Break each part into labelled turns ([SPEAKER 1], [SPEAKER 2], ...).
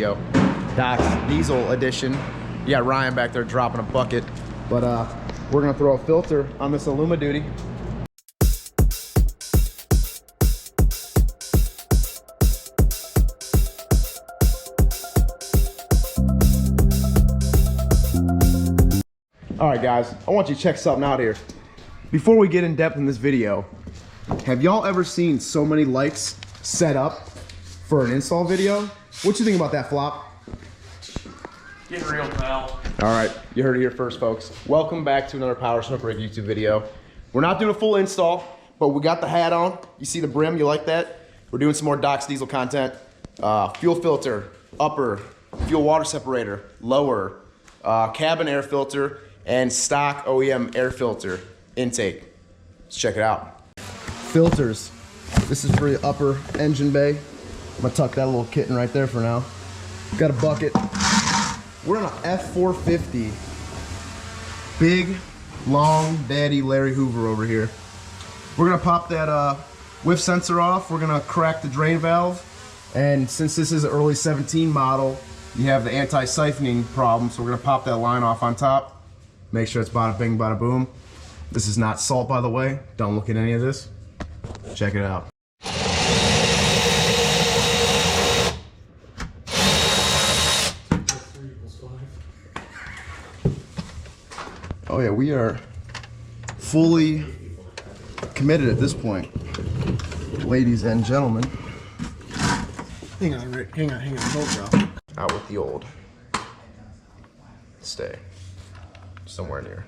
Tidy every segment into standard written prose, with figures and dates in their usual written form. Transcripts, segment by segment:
[SPEAKER 1] Yo, Doc's Diesel Edition. You got Ryan back there dropping a bucket, but we're gonna throw a filter on this Illuma duty. All right, guys, I want you to check something out here. Before we get in depth in this video, have y'all ever seen so many lights set up for an install video? What you think about that, Flop?
[SPEAKER 2] Getting real, pal.
[SPEAKER 1] All right, you heard it here first, folks. Welcome back to another Powerstroke Rig YouTube video. We're not doing a full install, but we got the hat on. You see the brim, you like that? We're doing some more Doc's Diesel content. Fuel filter, upper, fuel water separator, lower, cabin air filter, and stock OEM air filter intake. Let's check it out. Filters. This is for the upper engine bay. I'm gonna tuck that little kitten right there for now. Got a bucket. We're on a F450. Big, long daddy Larry Hoover over here. We're gonna pop that whiff sensor off. We're gonna crack the drain valve. And since this is an early 17 model, you have the anti-siphoning problem, so we're gonna pop that line off on top. Make sure it's bada bing, bada boom. This is not salt, by the way. Don't look at any of this. Check it out. Oh yeah, we are fully committed at this point, ladies and gentlemen.
[SPEAKER 3] Hang on, Rick. Hang on. Hold on.
[SPEAKER 1] Out with the old. Stay. Somewhere near.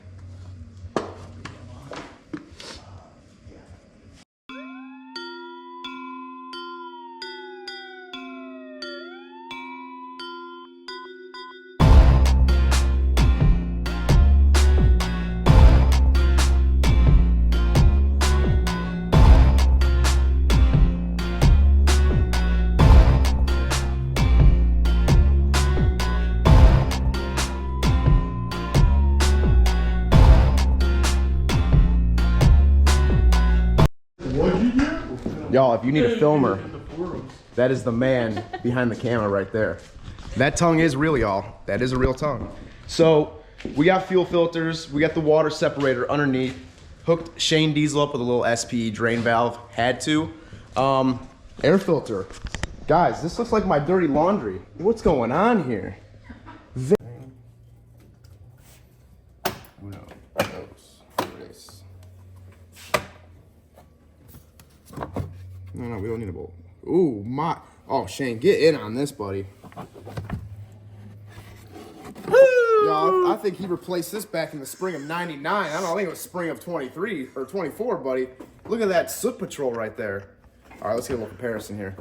[SPEAKER 1] Y'all, if you need a filmer, that is the man behind the camera right there. That tongue is real, y'all. That is a real tongue. So we got fuel filters, we got the water separator underneath, hooked Shane Diesel up with a little SPE drain valve, had to. Air filter. Guys, this looks like my dirty laundry. What's going on here? No, we don't need a bolt. Ooh, my. Oh, Shane, get in on this, buddy. Y'all, I think he replaced this back in the spring of '99. I don't think it was spring of 23 or 24, buddy. Look at that soot patrol right there. All right, let's get a little comparison here.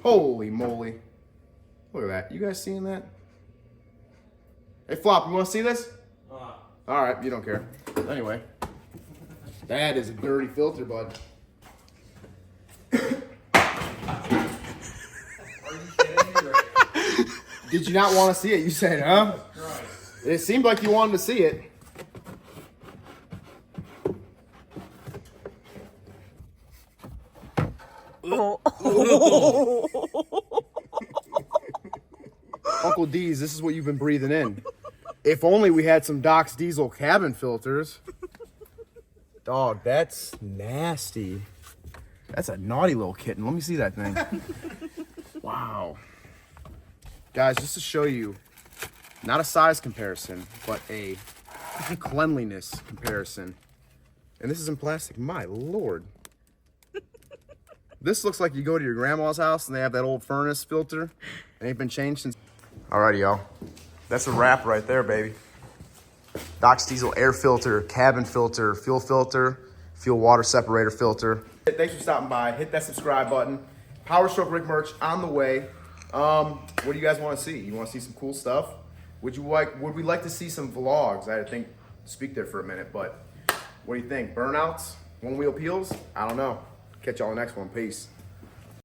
[SPEAKER 1] Holy moly. Look at that. You guys seeing that? Hey, Flop, you want to see this? All right, you don't care. Anyway, that is a dirty filter, bud. Did you not want to see it? You said, huh? It seemed like you wanted to see it. Uncle D's, this is what you've been breathing in. If only we had some Doc's Diesel cabin filters. Dog, that's nasty. That's a naughty little kitten. Let me see that thing. Wow. Guys, just to show you, not a size comparison, but a cleanliness comparison. And this is in plastic. My Lord. This looks like you go to your grandma's house and they have that old furnace filter. It ain't been changed since. Alrighty, y'all. That's a wrap right there, baby. Doc's Diesel air filter, cabin filter, fuel water separator filter. Thanks for stopping by. Hit that subscribe button. Powerstroke Rig merch on the way. What do you guys want to see? You want to see some cool stuff? Would we like to see some vlogs? I had to speak there for a minute, but what do you think? Burnouts? One wheel peels? I don't know. Catch y'all in the next one. Peace.